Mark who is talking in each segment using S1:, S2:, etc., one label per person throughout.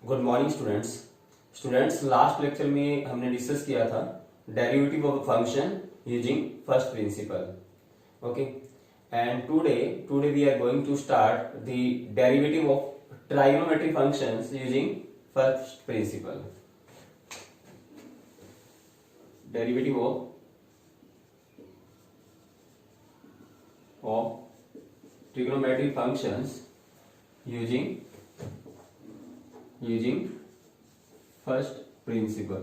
S1: Good morning students last lecture में हमने discuss किया था derivative of function using first principle. Okay, and today we are going to start the derivative of trigonometry functions using first principle. Derivative of trigonometric functions using first principle।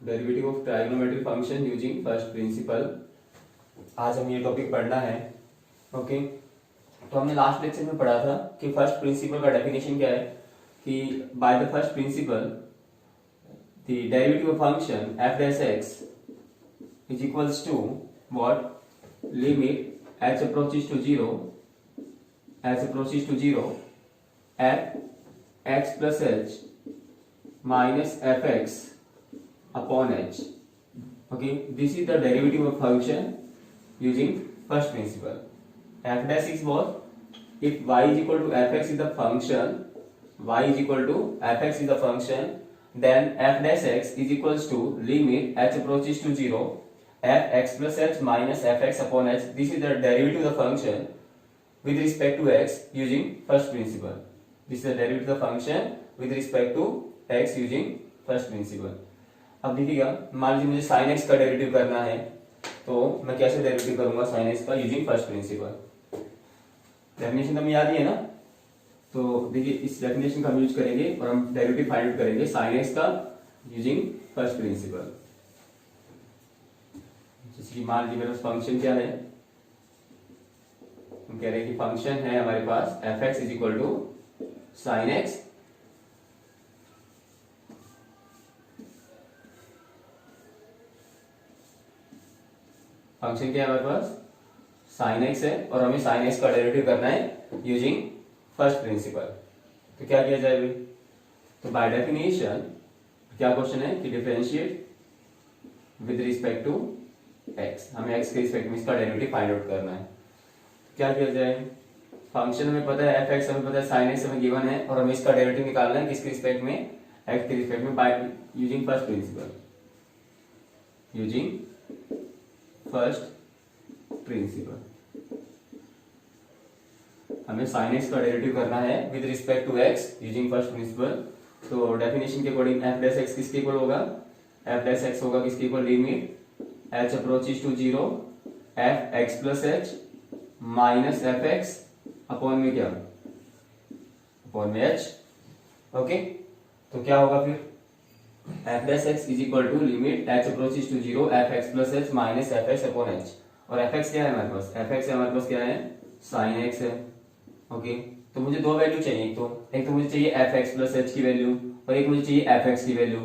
S1: Derivative of trigonometric function using first principle, आज हम ये topic पढ़ना है। Okay, तो हमने last lecture में पढ़ा था कि फर्स्ट प्रिंसिपल का डेफिनेशन क्या है कि by the first principle the derivative of function f dash x is equals to what? Limit h approaches to 0 f x plus h minus fx upon h। Okay, this is the derivative of function using first principle। f dash x was if y is equal to fx is the function, then f dash x is equals to limit h approaches to 0 f x plus h minus fx upon h। This is the derivative of the function with respect to x using first principle। This is the derivative of the function with respect to x using first principle। अब देखिएगा, मान लीजिए मुझे sin x का derivative करना है, तो मैं कैसे डेरिवेटिव करूंगा sin x का यूजिंग फर्स्ट प्रिंसिपल। डेफिनेशन तो हमें याद ही है ना, तो देखिए इस डेफिनेशन का हम यूज करेंगे और हम डेरिवेटिव फाइंड आउट करेंगे sin x का यूजिंग फर्स्ट प्रिंसिपल। जैसे कि मान लीजिए मेरे पास फंक्शन क्या है, हम कह रहे हैं कि फंक्शन है हमारे पास f(x) is equal to sin x function क्या है हमारे पास sin x है और हमें sin x का डेरिवेटिव करना है यूजिंग फर्स्ट प्रिंसिपल। तो क्या किया जाए भाई, तो बाय डेफिनेशन क्या क्वेश्चन है कि differentiate with respect to x, हमें x के रिस्पेक्ट में इसका डेरिवेटिव फाइंड आउट करना है। क्या किया जाए, फंक्शन हमें पता है f(x) हमें पता है sin x हमें गिवन है और हमें इसका डेरिवेटिव निकालना है किसके रिस्पेक्ट में, x के रिस्पेक्ट में, बाय यूजिंग फर्स्ट प्रिंसिपल। हमें sin x का डेरिवेटिव करना है with respect to x using first principle. तो डेफिनेशन के अकॉर्डिंग f dash x किसके इक्वल होगा, f dash x होगा किसके equal, limit h approaches to 0 f x plus h minus f x upon में क्या, अपॉन में h। ओके, तो क्या होगा फिर, f dash x is equal to limit h approaches to 0 f x plus h minus f x upon h। और f x क्या है हमारे पास, f x हमारे पास क्या है, sin x है। ओके, तो मुझे दो वैल्यू चाहिए, एक तो मुझे चाहिए एफ एक्स प्लस एच की वैल्यू और एक मुझे चाहिए एफ एक्स की वैल्यू।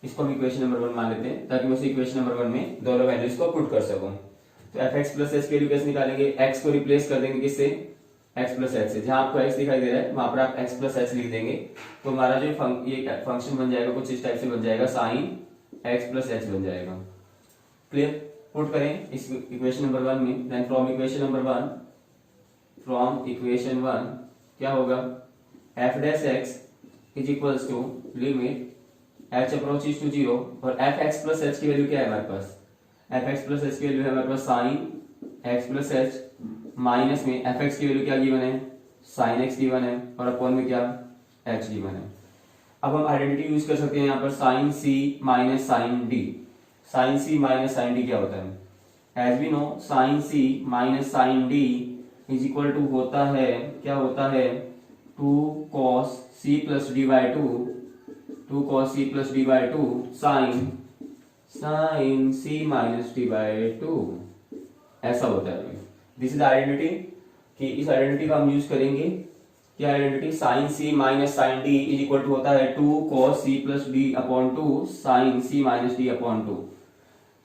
S1: इसको हम इक्वेशन नंबर 1 मान लेते हैं ताकि मैं उस इक्वेशन नंबर 1 में दोनों वैल्यूज को पुट कर सकूं। तो एफ एक्स प्लस एच की वैल्यू कैसे निकालेंगे, एक्स को रिप्लेस कर देंगे किससे, एक्स प्लस एच से। जहां आपको एक्स दिखाई दे रहा है वहां पर आप एक्स प्लस एच लिख देंगे, तो हमारा जो ये फंक्शन बन जाएगा कुछ इस टाइप से बन जाएगा, साइन एक्स प्लस एच बन जाएगा। क्लियर, पुट करें इस इक्वेशन नंबर 1 में, देन फ्रॉम इक्वेशन 1 क्या होगा, f dash x is equals to limit h approaches to 0 और f x प्लस h की वैल्यू क्या है हमारे पास, f x प्लस h की वैल्यू है हमारे पास sin x plus h minus में f x की वैल्यू क्या गिवन है, sin x गिवन है और अपॉन में क्या h गिवन है। अब हम आइडेंटिटी यूज कर सकते हैं यहाँ पर sin c minus sin d। sin c minus sin d क्या होता है, as we know sin c minus sin d is equal to होता है, क्या होता है, 2 cos c plus d by 2 sin c minus d by 2 ऐसा होता है। दिस इज आइडेंटिटी कि इस आइडेंटिटी का हम यूज करेंगे, क्या identity, sin c minus sin d is equal to होता है 2 cos c plus d upon 2 sin c minus d upon 2।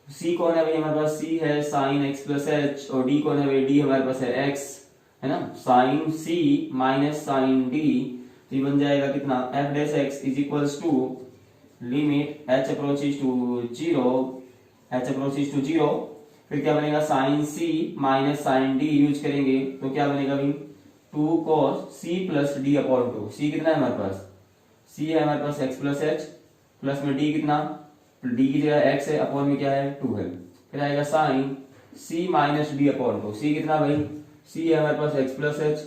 S1: c कौन है भाई हमारे पास, c है sin x प्लस h और d कौन है भाई, d हमारे पास है x, है ना, sin c minus sin d। तो ये बन जाएगा कितना, f dash x is equals to limit h approaches to 0 फिर क्या बनेगा साइन सी माइनस साइन डी यूज करेंगे तो क्या बनेगा भाई 2 cos c plus d upon 2। C कितना है हमारे पास, सी है हमारे पास x प्लस एच, प्लस में डी कितना, डी की जगह x है, अपॉन में क्या है 2 है। फिर आएगा sine c minus d upon 2। C कितना भाई, सी है हमारे पास x प्लस एच,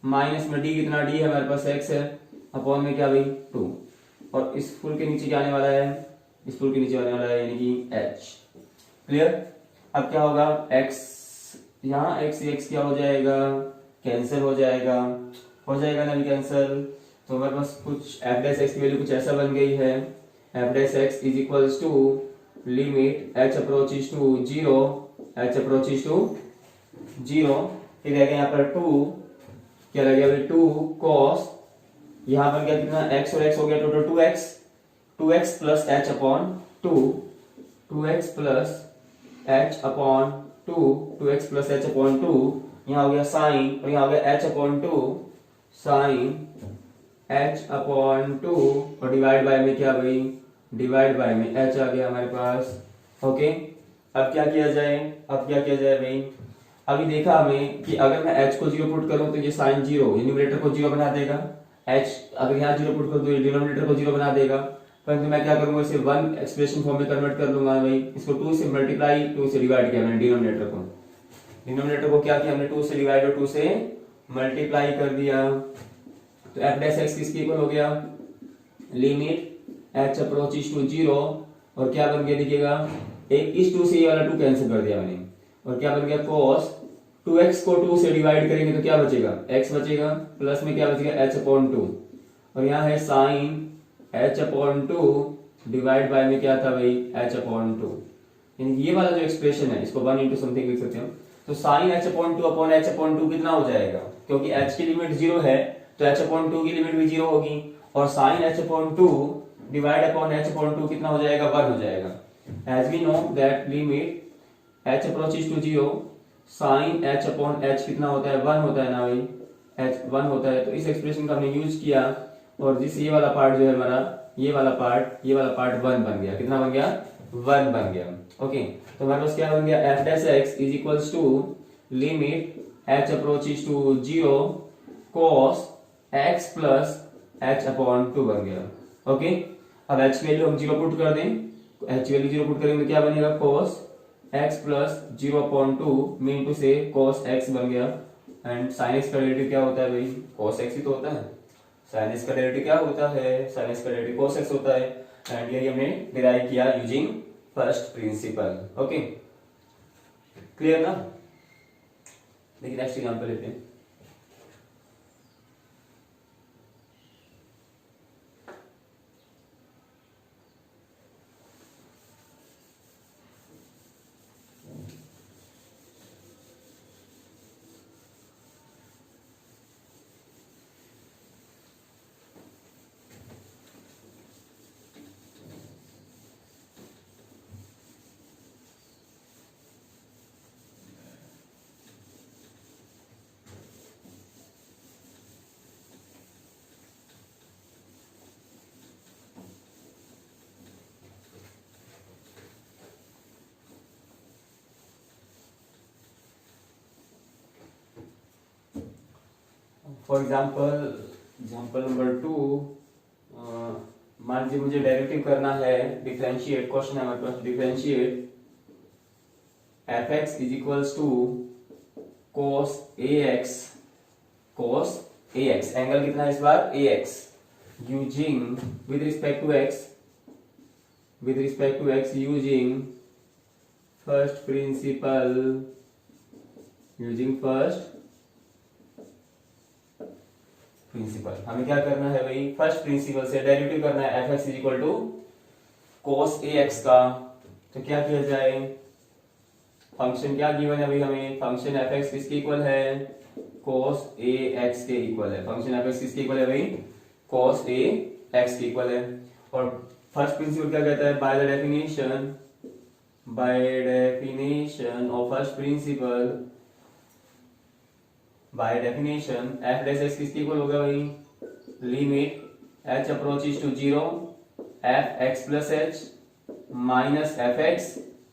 S1: माइनस में डी कितना, डी है हमारे पास x है, अपॉन में क्या भाई 2। और इस फुल के नीचे क्या आने वाला है, इस फुल के नीचे आने वाला है यानी कि h। क्लियर। अब क्या होगा x, यहाँ x x क्या हो जाएगा, कैंसिल हो जाएगा ना भी कैंसिल। तो हमारे पास कुछ एफ डैश एक्स की वैल्यू कुछ ऐसा बन गई है, f dash x is equals to limit H approaches to zero, h approaches to zero. फिर रहेगा यहाँ पर 2, क्या रह गया भाई 2 cos, यहाँ पर क्या कितना x और x हो गया total 2x, 2x plus H upon 2, 2x plus H upon 2, 2x plus H upon 2। यहाँ हो गया साइन और यहाँ हो गया h upon 2, sine h upon 2 और डिवाइड बाय में क्या भाई, डिवाइड बाय में h आ गया हमारे पास। ओके, अब क्या किया जाए, अब क्या किया जाए भाई, अभी देखा हमें कि अगर मैं h को 0 पुट करूं तो ये साइन 0 न्यूमरेटर को 0 बना देगा, h अगर यहाँ 0 पुट कर दो ये डिनोमिनेटर को 0 बना देगा। परंतु मैं क्या करूंगा, इसे 1 एक्सप्रेशन फॉर्म में कन्वर्ट कर दूंगा भाई। इसको 2 से मल्टीप्लाई, 2 से डिवाइड किया मैंने डिनोमिनेटर को, डिनोमिनेटर को क्या किया हमने 2 से डिवाइड और 2 से मल्टीप्लाई कर दिया। तो एफ डैश एक्स किसके इक्वल हो गया, लिमिट एच अप्रोचेस टू 0 और क्या बन गया देखिएगा, एक इस 2 से ये वाला 2 कैंसिल कर दिया मैंने और क्या बन गया cos 2x को 2 से डिवाइड करेंगे तो क्या बचेगा, x बचेगा, प्लस में क्या बचेगा h अपॉन 2 और यहाँ है sine h upon 2 divide by में क्या था भाई h अपॉन 2। यानी ये वाला जो एक्सप्रेशन है इसको 1 इंटू समथिंग लिख सकते हो। तो sine h upon 2 upon h upon 2 कितना हो जाएगा, क्योंकि h की लिमिट 0 है तो h अपॉन 2 की लिमिट भी 0 होगी और sine h upon 2 divide upon h upon 2 कितना हो जाएगा, 1 हो जाएगा। As we know that limit h approaches to 0 sine h upon h कितना होता है, 1 होता है ना भाई, h 1 होता है। तो इस एक्सप्रेशन का हमने यूज किया और जिस ये वाला पार्ट जो है हमारा, ये वाला पार्ट 1 बन गया, कितना बन गया, 1 बन गया। ओके, तो हमारे पास क्या बन गया, f dash x is equals to limit h approaches to 0 cos x plus h upon 2 बन गया। ओके, अब h की वैल्यू हम 0 पुट कर दें, h वैल्यू 0 पुट करेंगे तो क्या बनेगा, cos x प्लस 0 अपॉन 2 में इंटू से cos x बन गया। एंड sin x का डेरिवेटिव क्या होता है भाई, cos x ही तो होता है। sin x का डेरिवेटिव क्या होता है, sin x का डेरिवेटिव cos x होता है। एंड यही हमने डिराइव किया using first principle. Okay, clear ना। देखिए नेक्स्ट एग्जांपल लेते हैं। फॉर एग्जाम्पल नंबर 2, मान लीजिए मुझे डेरिवेटिव करना है, डिफरेंशिएट, क्वेश्चन है हमारे पास, differentiate F x is equals to cos ax, angle कितना है इस बार ax, using with respect to x using first principle, हमें क्या करना है भाई, फर्स्ट प्रिंसिपल से डेरिवेटिव करना है f x is equal to cos ax का। तो क्या किया जाए, फंक्शन क्या गिवन है भाई हमें, फंक्शन एफ एक्स किसके इक्वल है, cos ax के इक्वल है। फंक्शन एफ एक्स किसके इक्वल है भाई, cos ax के इक्वल है। और फर्स्ट प्रिंसिपल क्या कहता है, by definition of first principle, by definition f dash x किसके इक्वल होगा भाई, limit h approaches to 0 f x plus h minus f x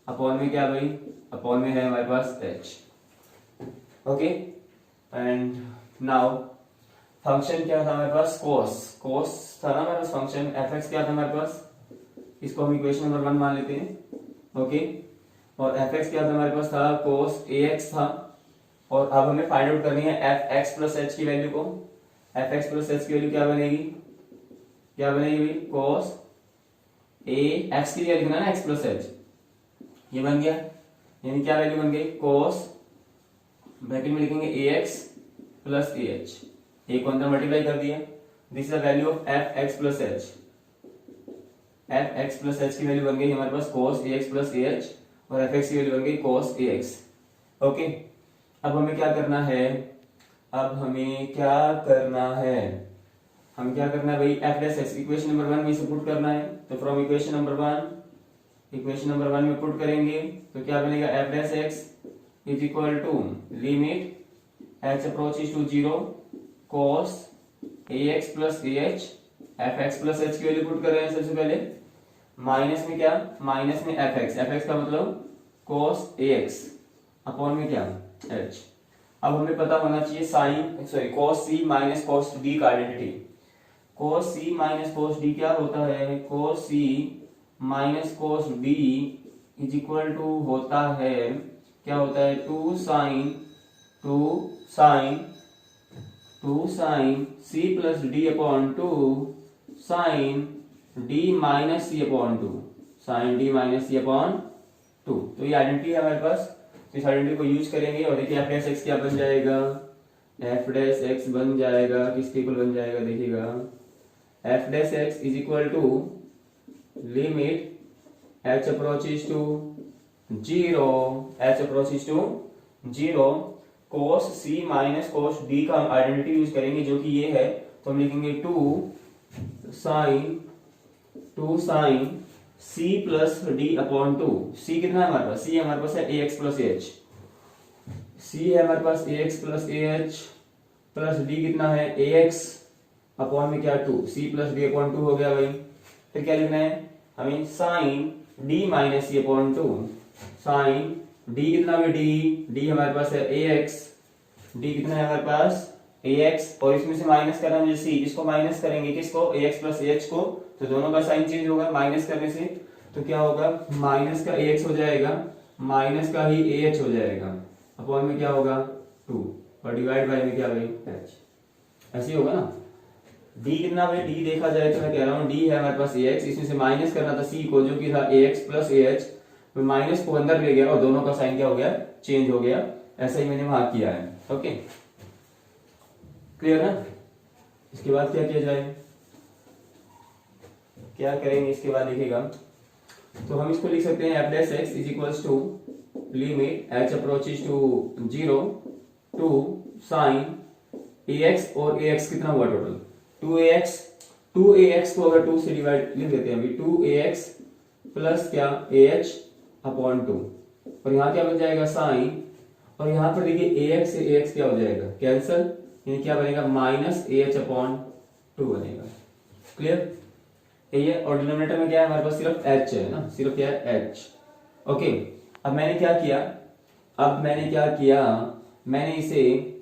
S1: upon में क्या भाई अपॉन में है हमारे पास h। Okay, and now function क्या था हमारे पास, कोस था ना हमारे पास फंक्शन, fx क्या था हमारे पास, इसको हम इक्वेशन नंबर 1 मान लेते हैं। ओके, और fx क्या था हमारे पास था, कोस ax था। और अब हमें फाइंड आउट करनी है fx प्लस h की वैल्यू को। fx प्लस h की वैल्यू क्या बनेगी, भाई कोस a, x के लिए लिखना ना x प्लस h, ये बन गया, यानी क्या वैल्यू बन गई, कोस ब्रैकेट में लिखेंगे ax प्लस ah, a को अंदर मल्टीप्लाई कर दिया, this is the value of fx plus h। fx plus h की वैल्यू बन गई हमारे पास cos ax प्लस ah, और fx की वैल्यू बन गई cos ax। ओके, अब हमें क्या करना है, हम क्या करना है भाई, f dash x equation number 1 में इसे पुट करना है। तो फ्रॉम इक्वेशन नंबर 1 में पुट करेंगे तो क्या बनेगा, f dash x is equal to limit h approaches to 0 cos ax plus ah, fx plus h की वैल्यू पुट कर रहे हैं सबसे पहले, माइनस में क्या, माइनस में fx का मतलब cos ax अपॉन में क्या h। अब हमें पता होना चाहिए cos c minus cos d का identity. cos c minus cos d क्या होता है, cos c minus cos d is equal to होता है, क्या होता है, 2 sine c plus d upon 2 sine d minus c upon 2, sine d minus c upon 2। तो ये आइडेंटिटी है हमारे पास, तो इस आइडेंटिटी को यूज करेंगे और देखिए f डैश x क्या बन जाएगा, f डैश x बन जाएगा, किसके इक्वल बन जाएगा, देखिएगा f dash x is equal to limit h approaches to 0 cos c minus cos d का हम आइडेंटिटी यूज करेंगे जो कि ये है, तो हम लिखेंगे 2 sine c plus d upon 2। c कितना है हमारे पास, c हमारे पास है ax प्लस ah, c है हमारे पास ax plus ah plus d कितना है ax अपॉन में क्या 2, c प्लस d अपॉन 2 हो गया भाई। फिर क्या लिखना है हमें, sine d minus c upon 2, sine d कितना है, d हमारे पास है ax, d कितना है हमारे पास ax, और इसमें से माइनस करना है मुझे c, इसको माइनस करेंगे किसको, ax प्लस ah को, तो दोनों का साइन चेंज होगा माइनस करने से, तो क्या होगा, माइनस का ax हो जाएगा, माइनस का ही ah हो जाएगा, अपॉन में क्या होगा 2, और डिवाइड बाय में क्या भाई h, ऐसे ही होगा ना। d कितना भाई, d देखा जाए तो मैं कह रहा हूँ d है हमारे पास ax, इसमें से माइनस करना था c को जो कि था ax प्लस ah, माइनस को अंदर ले गया और दोनों का साइन क्या हो गया, चेंज हो गया, ऐसा ही मैंने वहां किया है। ओके, क्लियर ना। इसके बाद क्या किया जाए, क्या करेंगे इसके बाद देखिएगा, तो हम इसको लिख सकते हैं f dash x is equals to limit h approaches to 0 two sine ax, और ax कितना हुआ टोटल 2ax को अगर 2 से डिवाइड लिख देते हैं अभी, 2ax प्लस क्या ah अपॉन 2, और यहाँ क्या बन जाएगा साइन, और यहाँ पर देखिए ax से ax क्या हो जाएगा कैंसल, यानी क्या बनेगा माइनस ah अपॉन 2 बनेगा। क्लियर, ये और डिनोमिनेटर में क्या है हमारे पास, सिर्फ h है ना, सिर्फ क्या है h। ओके, अब मैंने क्या किया, मैंने इसे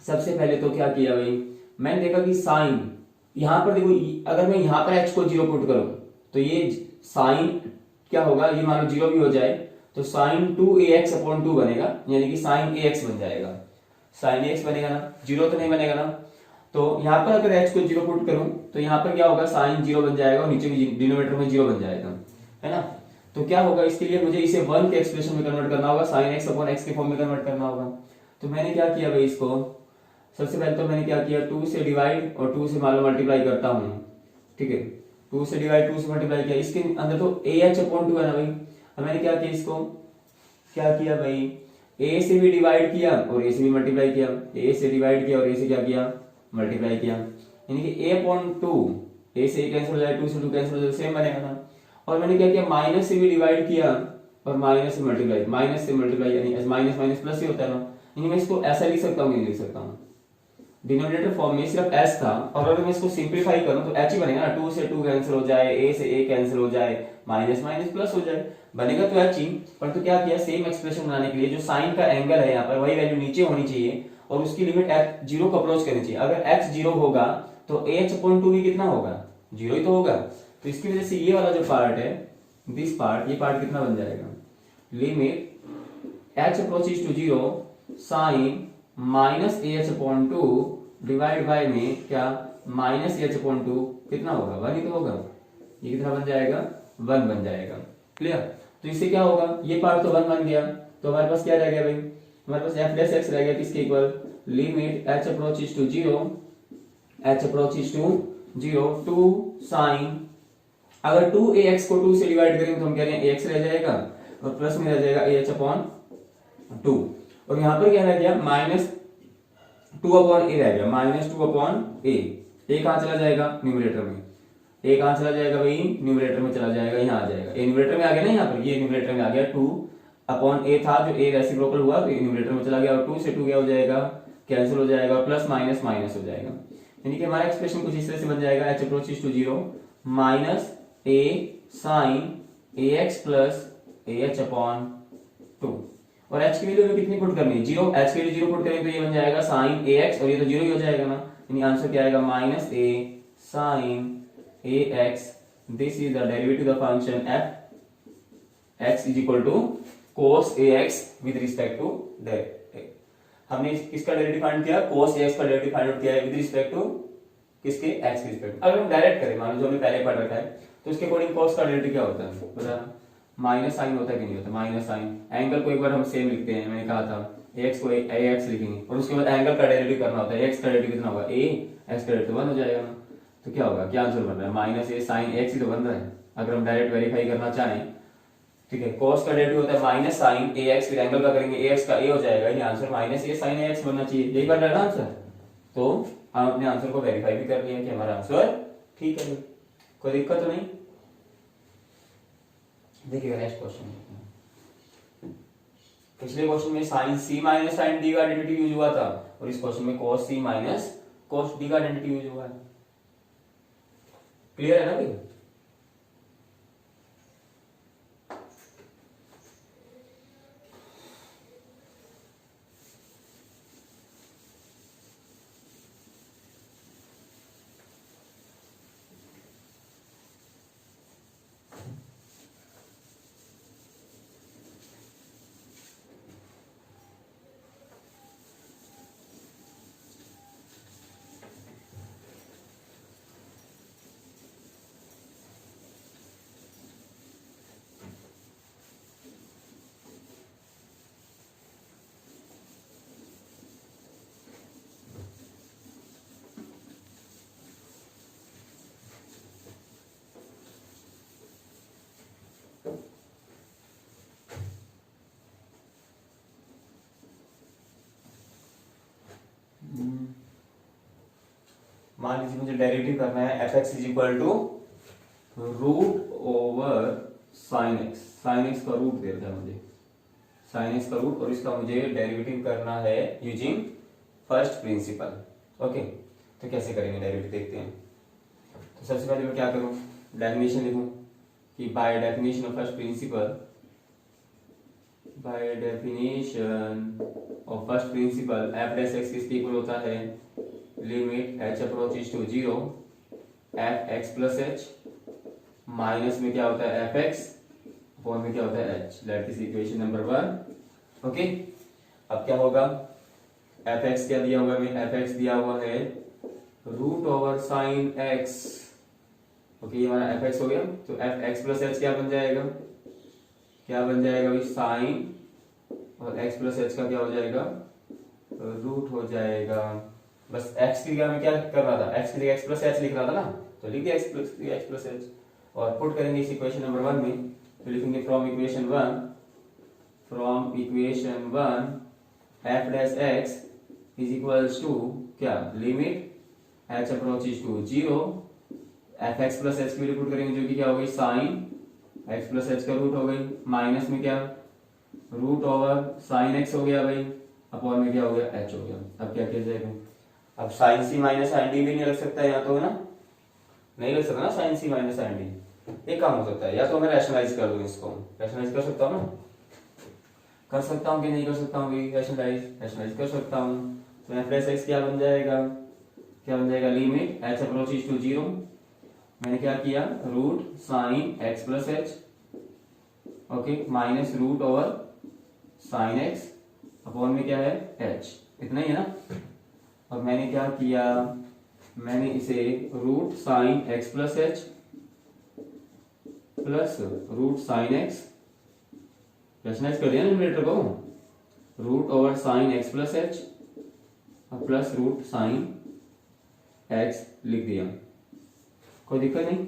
S1: सबसे पहले तो क्या किया भाई, मैंने देखा कि साइन यहां पर देखो, अगर मैं यहां पर h को 0 पुट करूं तो ये साइन क्या होगा, ये मान लो 0 भी हो जाए तो साइन 2ax अपॉन 2 बनेगा, यानी कि साइन ax बन जाएगा, साइन ax बनेगा ना, 0 तो नहीं बनेगा ना। तो यहाँ पर अगर h को 0 पुट करूं तो यहाँ पर क्या होगा, साइन 0 बन जाएगा और नीचे भी डिनोमिनेटर में 0 बन जाएगा, है ना। तो क्या होगा, इसके लिए मुझे इसे 1 के एक्सप्रेशन में कन्वर्ट करना होगा, साइन x अपॉन x के फॉर्म में कन्वर्ट करना होगा। तो मैंने क्या किया भाई, इसको सबसे पहले तो मैंने क्या किया, 2 से डिवाइड और 2 से मान लो मल्टीप्लाई करता हूं, ठीक है, 2 से डिवाइड 2 से मल्टीप्लाई किया, इसके अंदर तो ah अपॉन 2 है ना भाई। अब मैंने क्या किया, इसको क्या किया भाई, a से भी डिवाइड किया और a से भी मल्टीप्लाई किया, a से डिवाइड किया और a से क्या किया, मल्टीप्लाई किया, यानी कि a अपॉन 2, a से a कैंसिल हो जाए, 2 से 2 कैंसिल हो जाए, सेम बनेगा ना। और मैंने क्या किया, माइनस से भी डिवाइड किया और माइनस से मल्टीप्लाई, यानी माइनस माइनस प्लस ही होता है ना, यानी मैं इसको ऐसा लिख सकता हूँ, नहीं लिख सकता हूँ, डिनोमिनेटर फॉर्म में सिर्फ s था, और अगर मैं इसको सिंपलीफाई करूं तो h ही बनेगा ना, 2 से 2 कैंसिल हो जाए, a से a कैंसिल हो जाए, माइनस माइनस प्लस हो जाए, बनेगा तो एच ही। पर तो क्या किया, सेम एक्सप्रेशन बनाने के लिए जो साइन का एंगल है यहाँ पर वही वैल्यू नीचे होनी चाहिए और उसकी लिमिट एच जीरो को अप्रोच करनी चाहिए। अगर एच जीरो होगा तो एच अपॉन टू भी कितना होगा, जीरो ही तो होगा। तो इसकी वजह से ये वाला जो पार्ट है, दिस पार्ट, ये पार्ट कितना बन जाएगा, limit H approaches to zero sine minus a h upon two divide by में क्या, माइनस एच अपॉन टू कितना होगा, वन ही तो होगा। ये कितना बन जाएगा, वन बन जाएगा। क्लियर। तो इससे क्या होगा, ये पार्ट तो वन बन गया, तो हमारे पास क्या रह गया भाई, हमारे पास एफ डैश एक्स रह गया किसके equal, limit H approaches to zero, h approaches to zero two sine, अगर टू ए एक्स को टू से डिवाइड करेंगे तो हम कह रहे हैं ए एक्स रह जाएगा और प्लस में रह जाएगा ए एच अपॉन टू, और यहां पर क्या रह गया, माइनस टू अपॉन ए रह गया, माइनस टू अपॉन ए कहां चला जाएगा, न्यूमरेटर में, ए कहां चला जाएगा भाई, न्यूमरेटर में चला जाएगा, यहाँ आ जाएगा, ए न्यूमरेटर में आ गया ना, यहाँ पर ये न्यूमरेटर में आ गया, टू अपॉन ए था जो ए रेसिप्रोकल हुआ तो न्यूमरेटर में चला गया, और टू से टू क्या हो जाएगा, कैंसिल हो जाएगा, प्लस माइनस माइनस हो जाएगा, यानी कि हमारा एक्सप्रेशन कुछ इस तरह से बन जाएगा, h approaches to zero minus a sine a x plus a h upon two, और h की वैल्यू में कितनी पुट करनी है, जीरो, h की वैल्यू जीरो पुट करेंगे तो ये बन जाएगा साइन ए एक्स, और ये तो जीरो ही हो जाएगा ना, यानी आंसर क्या आएगा, minus a sine a x, this is the derivative of function f x is equal to cos a x with respect to derivative. हमने किसका डेरिवेटिव फाइंड किया, कोस ए एक्स का डेरिवेटिव फाइंड आउट किया है with respect to किसके, x के respect. अगर हम डायरेक्ट करें, मान लो जो हमने पहले पढ़ रखा है, तो उसके अकॉर्डिंग कोस का डेरिवेटिव क्या होता है, बता, माइनस साइन होता है कि नहीं होता, माइनस साइन, एंगल को एक बार हम सेम लिखते हैं, मैंने कहा था एक्स को एक्स लिखेंगे और उसके बाद एंगल का डेरिवेटिव करना होता है, एक्स का डेरिवेटिव कितना होगा, ए, एक्स का डेरिवेटिव वन हो जाएगा ना, तो क्या होगा, क्या आंसर बन रहा है, माइनस ए साइन एक्स ही तो बन रहा है। अगर हम डायरेक्ट वेरीफाई करना चाहें, ठीक है, कॉस का डेरिवेटिव होता है माइनस साइन ए एक्स, फिर एंगल का करेंगे ए एक्स का, ए हो जाएगा, ये answer minus a sine a x बनना चाहिए, यही बन रहा है ना आंसर। तो हम अपने आंसर को वेरीफाई भी कर लिया कि हमारा आंसर ठीक है, कोई दिक्कत तो नहीं। देखिएगा नेक्स्ट क्वेश्चन, पिछले क्वेश्चन में साइन सी माइनस साइन डी का आइडेंटिटी यूज हुआ था, और इस क्वेश्चन में cos सी माइनस cos डी का आइडेंटिटी यूज हुआ है। क्लियर है ना भाई। मान लीजिए मुझे डेरिवेटिव करना है f x is equal to root over sine x, sine x का रूट दे रखा है मुझे, साइन एक्स का रूट, और इसका मुझे डेरिवेटिव करना है यूजिंग फर्स्ट प्रिंसिपल। ओके, तो कैसे करेंगे डेरिवेटिव देखते हैं। तो सबसे पहले मैं क्या करूं, डेफिनेशन लिखूं कि by definition of first principle, by definition of first principle f dash x किसके इक्वल होता है, limit H approaches to zero F x plus h, minus में क्या होता है एफ एक्स, फोर में क्या होता है H, let this equation number one. Okay, अब क्या होगा, एफ एक्स क्या दिया हुआ है, एफ एक्स दिया हुआ है root over sine x. Okay, ये हमारा एफ एक्स हो गया, तो एफ एक्स प्लस एच क्या बन जाएगा, क्या बन जाएगा भाई, साइन, और एक्स प्लस एच का क्या हो जाएगा, रूट हो जाएगा। बस एक्स की जगह में क्या कर रहा था, एक्स की जगह एक्स प्लस एच लिख रहा था ना, तो लिख दिया एक्स प्लस एच, और पुट करेंगे इस इक्वेशन नंबर वन में, तो लिखेंगे from equation one F dash x is equals to क्या, limit H approaches to zero F x plus H की वैल्यू पुट करेंगे जो कि क्या हो गई, साइन एक्स प्लस एच का रूट हो गई, माइनस में क्या रूट ओवर साइन एक्स हो गया भाई, अपॉन में क्या हो गया एच हो गया। अब क्या किया जाएगा, अब साइन सी माइनस साइन डी भी नहीं रख सकता यहाँ तो, है ना, नहीं रख सकता ना साइन सी माइनस साइन डी, एक काम हो सकता है, या तो मैं रैशनलाइज कर दूं, इसको रैशनलाइज कर सकता हूँ ना, कर सकता हूँ कि नहीं कर सकता हूँ भाई, रैशनलाइज कर सकता हूँ। तो एफ डैश एक्स क्या बन जाएगा, लिमिट एच अप्रोचेस टू 0, मैंने क्या किया, root sine x plus h, okay, minus root over sine x upon में क्या है एच, इतना ही है ना। अब मैंने क्या किया, मैंने इसे root sine x plus h plus root sine x rationalise कर दिया ना न्यूमरेटर को, root over sine x plus h plus root sine x लिख दिया। कोई दिक्कत नहीं,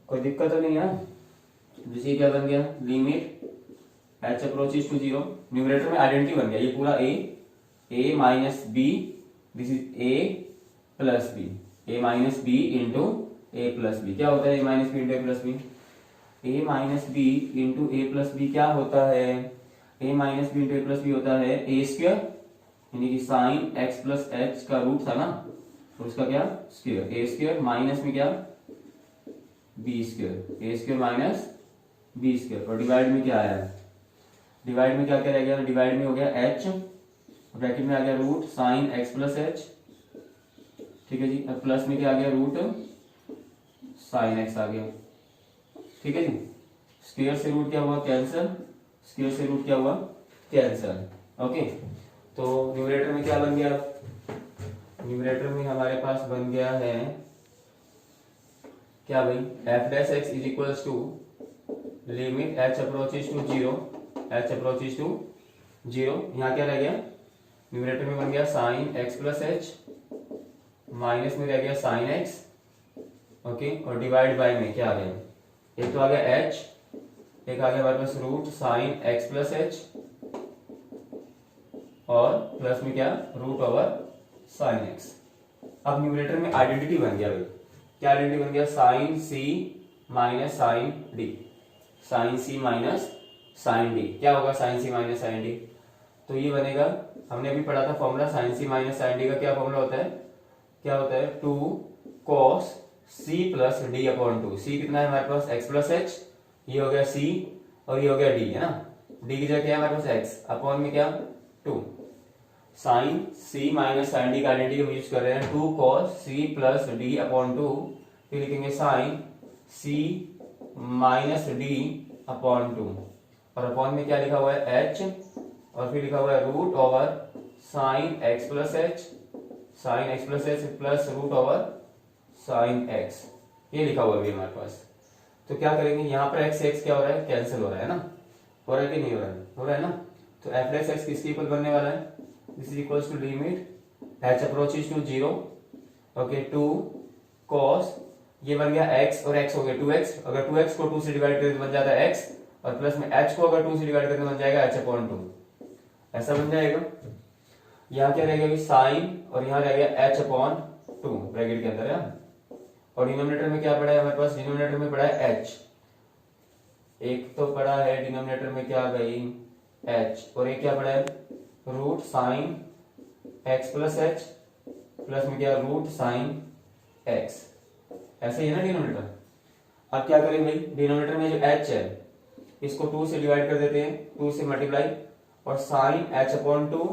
S1: कोई दिक्कत तो नहीं है। जैसे क्या बन गया, limit H approaches to 0, numerator में आइडेंटिटी बन गया, ये पूरा A minus B, this is A plus B, A minus B into A plus B. क्या होता है A minus B into A plus B, A minus B into A plus B क्या होता है, A minus B into A plus B होता है A square, यानी कि साइन एक्स प्लस एच का रूट था ना, तो उसका क्या स्क्वायर, ए स्क्वायर माइनस में क्या बी स्क्वायर, ए स्क्वायर माइनस बी स्क्वायर, और डिवाइड में क्या आया, डिवाइड में क्या रह गया, डिवाइड में हो गया एच, ब्रैकेट में आ गया root sine x plus h, ठीक है जी, अब प्लस में क्या आ गया रूट साइन एक्स आ गया, ठीक है जी। स्क्वायर से रूट क्या हुआ कैंसिल, स्क्वायर से रूट क्या हुआ कैंसिल, ओके। तो न्यूमरेटर में क्या बन गया, न्यूमरेटर में हमारे पास बन गया है क्या भाई, f dash x is equals to limit H approaches to 0, h approaches to 0, यहाँ क्या रह गया, न्यूमरेटर में बन गया sine x plus h, minus में रह गया साइन एक्स, ओके, और डिवाइड बाय में क्या आ गया, एक तो आ गया एच, एक आ गया हमारे पास root sine x plus H, और प्लस में क्या रूट ओवर साइन एक्स। अब न्यूमरेटर में आइडेंटिटी बन गया भाई, क्या आइडेंटिटी बन गया, साइन सी माइनस साइन डी, साइन सी माइनस साइन डी, क्या होगा साइन सी माइनस साइन डी, तो ये बनेगा, हमने अभी पढ़ा था फॉर्मूला साइन सी माइनस साइन डी का, क्या फॉर्मूला होता है, क्या होता है 2 cos c plus d upon 2, c कितना है हमारे पास x प्लस एच, ये हो गया c और ये हो गया d, है ना, d की जगह क्या है हमारे पास x अपॉन में क्या 2, sine c minus sine D का आइडेंटिटी हम यूज कर रहे हैं 2 cos c plus d upon 2, फिर लिखेंगे sine c minus d upon 2, और अपॉन में क्या लिखा हुआ है h, और फिर लिखा हुआ है root over sine x plus h, sine x plus h plus root over sine x, ये लिखा हुआ है हमारे पास। तो क्या करेंगे, यहाँ पर एक्स एक्स क्या हो रहा है कैंसिल हो रहा है ना, हो रहा है कि नहीं हो रहा है, हो रहा है ना। तो एफ डैश एक्स किसके इक्वल बनने वाला है, this is equals to limit H approaches to 0, okay, 2 cos, ये बन गया x और x हो गया 2x, अगर 2x को 2 से डिवाइड करें तो बन जाता है x, और प्लस में h को अगर 2 से डिवाइड करें तो बन जाएगा h अपॉन 2, ऐसा बन जाएगा। यहाँ क्या रह गया साइन, और यहाँ रह गया h अपॉन 2 ब्रैकेट के अंदर है, और डिनोमिनेटर में क्या पड़ा है हमारे पास, डिनोमिनेटर में पड़ा है h, एक तो पड़ा है डिनोमिनेटर में क्या गई h, और एक क्या पड़ा है root sine x plus h, plus में क्या रूट साइन x, ऐसे ही है ना डिनोमिनेटर। अब क्या करें भाई, डिनोमिनेटर में जो h है इसको 2 से डिवाइड कर देते हैं, 2 से मल्टीप्लाई, और sine h upon 2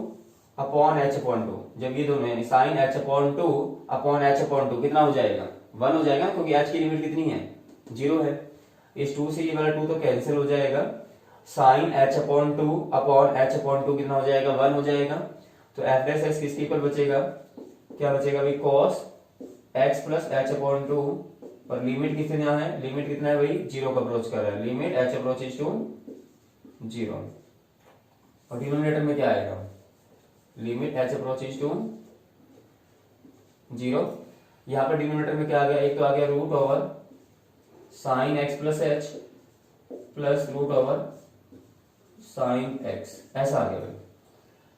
S1: upon h upon 2, जब ये दोनों यानी sine h upon 2 upon h upon 2 कितना हो जाएगा 1 हो जाएगा, क्योंकि h की लिमिट कितनी है 0 है, इस 2 से ये वाला 2 तो कैंसिल हो जाएगा, sine h upon 2 upon h upon 2 कितना हो जाएगा 1 हो जाएगा। तो एफ डैश एक्स किसके इक्वल बचेगा, क्या बचेगा भाई cos x plus h upon 2, और लिमिट कितना है, लिमिट कितना है भाई 0 को अप्रोच कर रहा है, लिमिट h अप्रोचेस टू 0, और डिनोमिनेटर में क्या आएगा लिमिट h अप्रोचेस टू 0, यहां पर डिनोमिनेटर में क्या आ गया, एक तो आ गया root over sine x plus h plus root over sine x, ऐसा आ गया भाई।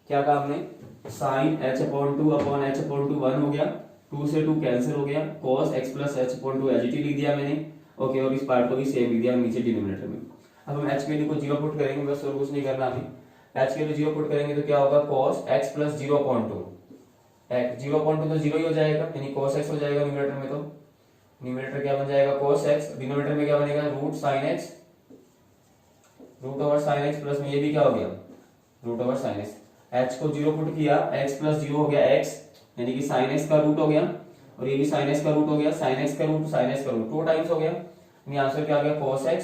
S1: क्या कहा हमने, sine h upon 2 upon h upon 2 1 हो गया, 2 से 2 कैंसिल हो गया, cos x plus h upon 2 H लिख दिया मैंने, ओके, और इस पार्ट को भी सेम लिख दिया नीचे डिनोमिनेटर में। अब हम h के लिए को 0 पुट करेंगे, बस और कुछ नहीं करना अभी, h के लिए 0 पुट करेंगे तो क्या होगा cos x प्लस 0.2, 0.2 तो 0 ही हो जाएगा, यानी cos x हो जाएगा न्यूमरेटर में, तो न्यूमरेटर क्या बन जाएगा cos x, डिनोमिनेटर में क्या बनेगा root sine x, root over sine x plus में ये भी क्या हो गया root over sine x. h को 0 पुट किया, x प्लस 0 हो गया x, यानी कि साइन एक्स का रूट हो गया, और ये भी साइन एक्स का रूट हो गया, साइन एक्स का रूट साइन एक्स का रूट 2 टाइम्स हो गया, यानी आंसर क्या आ गया cos x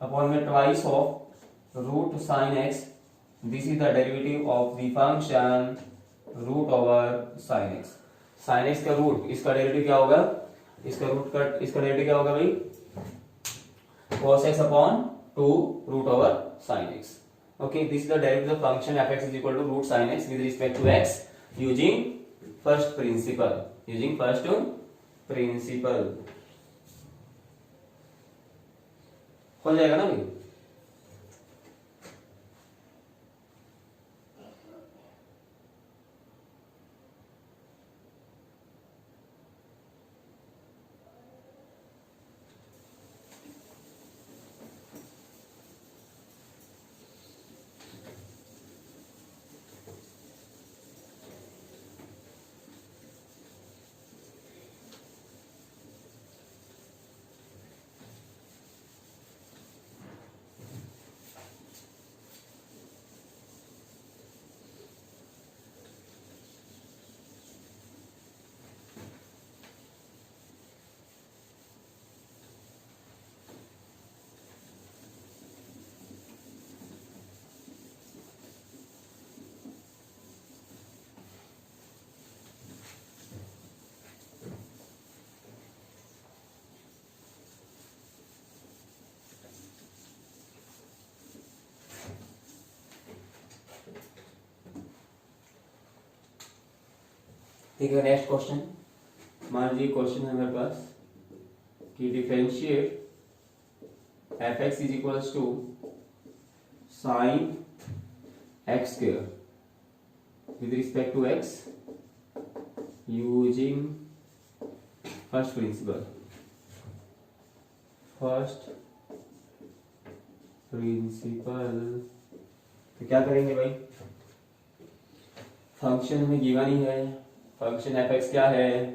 S1: अपॉन में twice of root sine x, this is the derivative of the function root over sine x. Sine x का रूट, इसका डेरिवेटिव क्या होगा, इसका डेरिवेटिव क्या होगा भाई cos x upon 2 root over sin x। Okay, this is the derivative of the function f(x) is equal to root sin x with respect to x using first principle. Using first principle. हो जाएगा ना भाई? ठीक है, next question. मान लीजिए question है मेरे पास कि differentiate F x is equals to sine x square with respect to x using first principle. तो क्या करेंगे भाई, फंक्शन हमें गिवन ही है, फंक्शन एफ एक्स क्या है,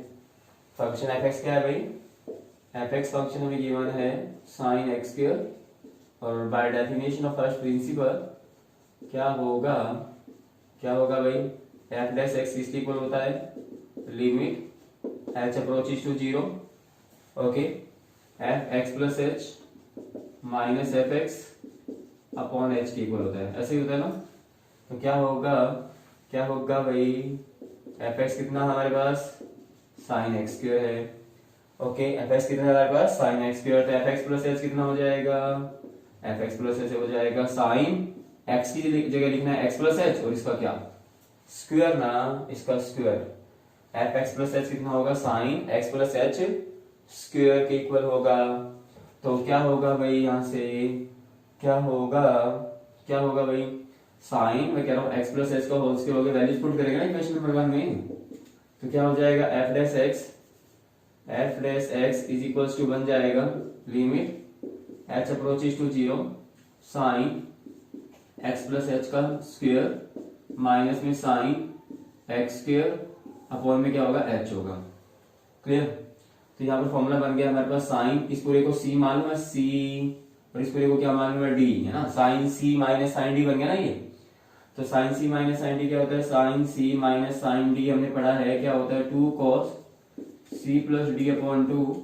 S1: फंक्शन एफ एक्स क्या है भाई, एफ एक्स फंक्शन हमें गिवन है साइन एक्स स्क्वायर, और by definition of first principle क्या होगा भाई, एफ डैश एक्स किसके इक्वल होता है, limit H approaches to 0, okay, f x plus h minus f x upon h के इक्वल होता है, ऐसे ही होता है ना। तो क्या होगा भाई, एफ एक्स कितना हमारे पास साइन एक्स स्क्वायर है, ओके, एफ एक्स कितना है हमारे पास साइन एक्स स्क्वायर, तो एफ एक्स प्लस एच कितना हो जाएगा, एफ एक्स प्लस एच हो जाएगा साइन एक्स की जगह लिखना है एक्स प्लस एच, और इसका क्या स्क्वायर ना, इसका square, F x plus H कितना होगा sine x plus H square के इक्वल होगा। तो क्या होगा भाई, यहां से क्या होगा भाई, साइन मैं कह रहा हूँ एक्स प्लस एच का होल स्क्वायर हो गया, वैल्यूज पुट करेगा ना इक्वेशन नंबर 1 में, तो क्या हो जाएगा f dash x is equals to बन जाएगा limit H approaches to 0 sine x plus H का स्क्वायर माइनस में साइन एक्स स्क्वायर अपॉन में क्या होगा एच होगा, क्लियर। तो यहाँ पर फॉर्मूला बन गया हमारे पास, साइन इस पूरे को सी मालूम है सी, और इस पूरे को क्या मालूम है डी, है ना, साइन सी माइनस साइन डी बन गया ना ये। तो साइन सी माइनस साइन डी क्या होता है, साइन सी माइनस साइन डी हमने पढ़ा है क्या होता है 2 cos c plus d upon 2,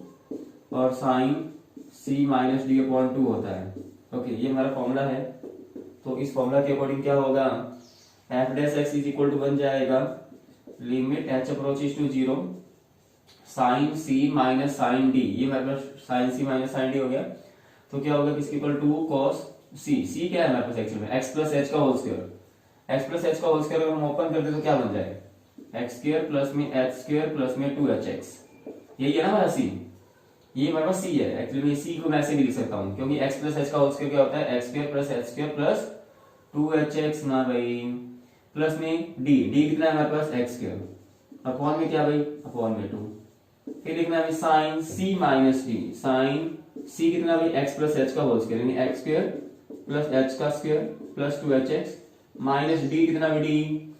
S1: और साइन सी माइनस डी अपॉन 2 होता है, ओके, ये हमारा फॉर्मूला है। तो इस फॉर्मूला के अकॉर्डिंग क्या होगा, f dash x is equal to बन जाएगा limit H approaches to 0 sine C minus sine d, ये हमारे पास साइन सी माइनस साइन डी हो गया। तो क्या होगा, किसके इक्वल 2 cos सी क्या है हमारे पास एक्चुअल में एक्स प्लस एच का whole square, x plus H का होल स्क्वायर अगर हम ओपन कर दे तो क्या बन जाएगा, एक्स स्क्वायर प्लस में एच स्क्वायर प्लस में 2hx, यही है ना हमारा सी, ये हमारे पास सी है। एक्चुअली मैं सी को मैं ऐसे भी लिख सकता हूँ, क्योंकि एक्स प्लस एच का होल स्क्वायर क्या होता है x square plus H square plus 2hx ना भाई, प्लस में डी कितना है हमारे पास एक्स स्क्वायर, अपॉन में क्या भाई अपॉन में 2, फिर लिखना है साइन सी माइनस डी, साइन सी कितना भाई एक्स प्लस एच का होल स्क्वायर यानी एक्स स्क्वायर प्लस एच का square plus 2hx minus D कितना भाई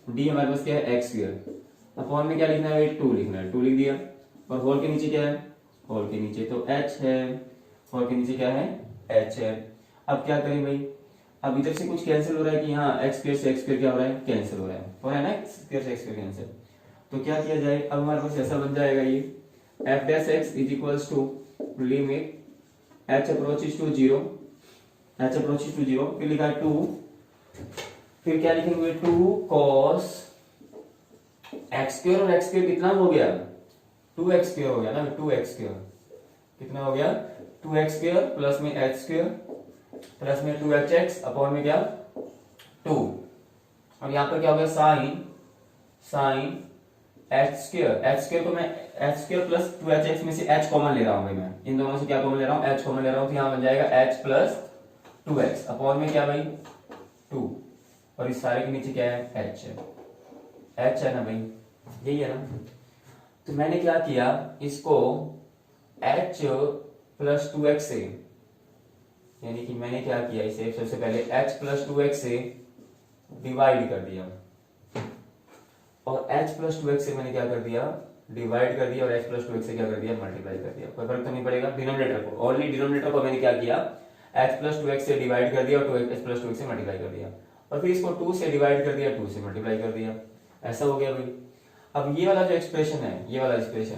S1: डी हमारे पास क्या है एक्स स्क्वायर, अपॉन में क्या लिखना है भाई 2 लिखना है, 2 लिख दिया, और होल के नीचे क्या है होल के नीचे, तो h है, होल के नीचे क्या है, h है। अब क्या करें भाई, अब इधर से कुछ कैंसिल हो रहा है कि हाँ x स्क्वायर से x स्क्वायर क्या हो रहा है, कैंसिल हो रहा है ना, x स्क्वायर से x स्क्वायर कैंसिल। तो क्या किया जाए, अब हमारे पास ऐसा बन जाएगा ये f dash x is equals to limit h approaches to 0, h approaches to 0, फिर लिखा है 2, फिर क्या लिखेंगे 2 cos x स्क्वायर, और x स्क्वायर कितना हो गया, 2x स्क्वायर हो गया ना, 2x स्क्वायर कितना हो गया, 2x स्क्वायर प्लस में h स्क्वायर प्लस में 2hx अपॉन में क्या 2, और यहाँ पर क्या हो गया साइन h स्क्वायर को मैं h स्क्वायर प्लस 2hx में से h कॉमन ले रहा हूँ भाई, मैं इन दोनों से क्या कॉमन ले रहा हूँ, h कॉमन ले रहा हूँ, तो यहाँ बन जाएगा h प्लस 2x अपॉन में क्या भाई 2, और इस सारे के नीचे क्या है h है ना भाई, यही है ना। तो मैंने क्या किया, इसको h प्लस 2x से, यानी कि मैंने क्या किया, इसे सबसे पहले h प्लस 2x से डिवाइड कर दिया, और h प्लस 2x से मैंने क्या कर दिया, डिवाइड कर दिया, और h प्लस 2x से क्या कर दिया, मल्टीप्लाई कर दिया। कोई फर्क तो नहीं पड़ेगा, डिनोमिनेटर को, ओनली डिनोमिनेटर को मैंने क्या किया, h प्लस 2x से डिवाइड कर दिया और 2h प्लस 2x से मल्टीप्लाई कर दिया, और फिर इसको 2 से डिवाइड कर दिया, 2 से मल्टीप्लाई कर दिया, ऐसा हो गया भाई। अब ये वाला जो एक्सप्रेशन है, ये वाला एक्सप्रेशन,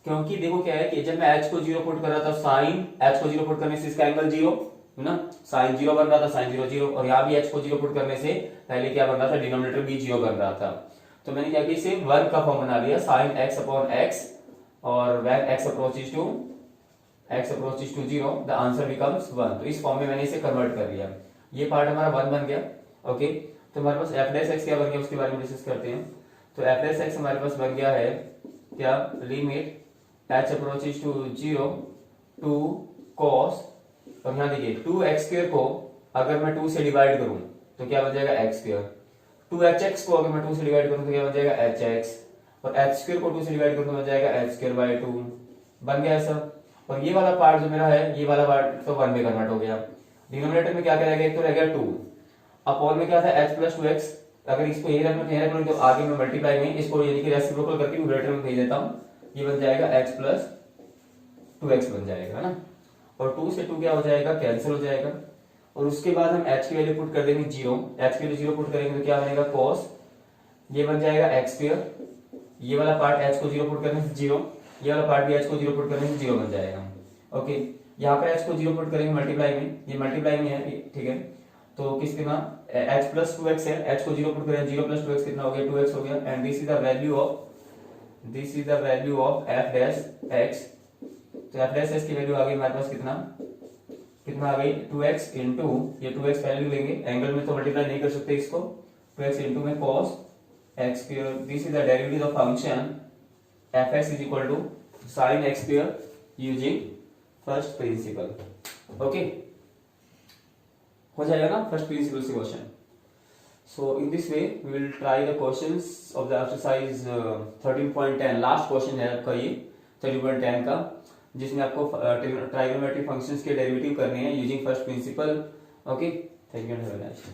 S1: क्योंकि देखो क्या है कि जब मैं h को 0 पुट कर रहा था, साइन h को 0 पुट करने से इसका एंगल 0 है ना, साइन 0 बन रहा था, साइन 0 0, और यहाँ भी h को 0 पुट करने से पहले क्या बन रहा था, डिनोमिनेटर भी 0 बन रहा था। तो मैंने क्या किया, इसे 1 का फॉर्म बना लिया, साइन x अपॉन x, और when x approaches to 0 the answer becomes 1। तो इस फॉर्म में मैंने इसे कन्वर्ट कर लिया, ये पार्ट हमारा 1 बन गया। ओके, तो हमारे पास f डैश x क्या बन गया, उसके बारे में डिस्कस करते हैं। तो f डैश x हमारे पास बन गया है क्या, limit h approaches to 0 to cos, और यहाँ देखिए 2x स्क्वायर को अगर मैं 2 से डिवाइड करूं तो क्या बन जाएगा x स्क्वायर, 2hx को अगर मैं 2 से डिवाइड करूं तो क्या बन जाएगा hx, और h स्क्वायर को 2 से डिवाइड करूं तो बन जाएगा h स्क्वायर बाय 2, बन गया ऐसा। और ये वाला पार्ट जो मेरा है, ये वाला पार्ट तो 1 में कन्वर्ट हो गया। डिनोमिनेटर में क्या क्या रह गया, एक तो रह गया 2, अपॉन में क्या था h प्लस 2x, अगर इसको यही रखना तो आगे में मल्टीप्लाई में इसको यानी कि रेसिप्रोकल करके न्यूमरेटर में भेज देता हूं, ये बन जाएगा h प्लस 2x बन जाएगा, है ना, और 2 से 2 क्या हो जाएगा, कैंसिल हो जाएगा, और उसके बाद हम h की वैल्यू पुट कर देंगे 0, h की वैल्यू 0 पुट करेंगे तो क्या बनेगा cos, ये बन जाएगा x स्क्वायर, ये वाला पार्ट h को 0 पुट करने से 0, ये वाला पार्ट भी h को 0 पुट करने से 0 बन जाएगा। ओके, यहाँ पर h को 0 पुट करेंगे मल्टीप्लाई में, ये मल्टीप्लाई में है, ठीक है, तो किसके ना h प्लस 2x है, h को 0 पुट करें, 0 प्लस 2x कितना हो गया, 2x हो गया, and this is the value of f dash x। तो f डैश x की वैल्यू आ गई हमारे पास कितना आ गई, 2x इंटू, ये 2x पहले लेंगे, एंगल में तो मल्टीप्लाई नहीं कर सकते इसको, 2x इंटू में cos x square, this is the derivative of function fx is equal to sin x square using first principle. Okay, हो जाएगा ना फर्स्ट प्रिंसिपल से question. So in this way we will try the questions of the exercise 13.10, last question है आपका ये 13.10 का, जिसमें आपको ट्राइगोनोमेट्रिक फंक्शंस के डेरिवेटिव करने हैं using first principle. Okay, thank you and have a nice day.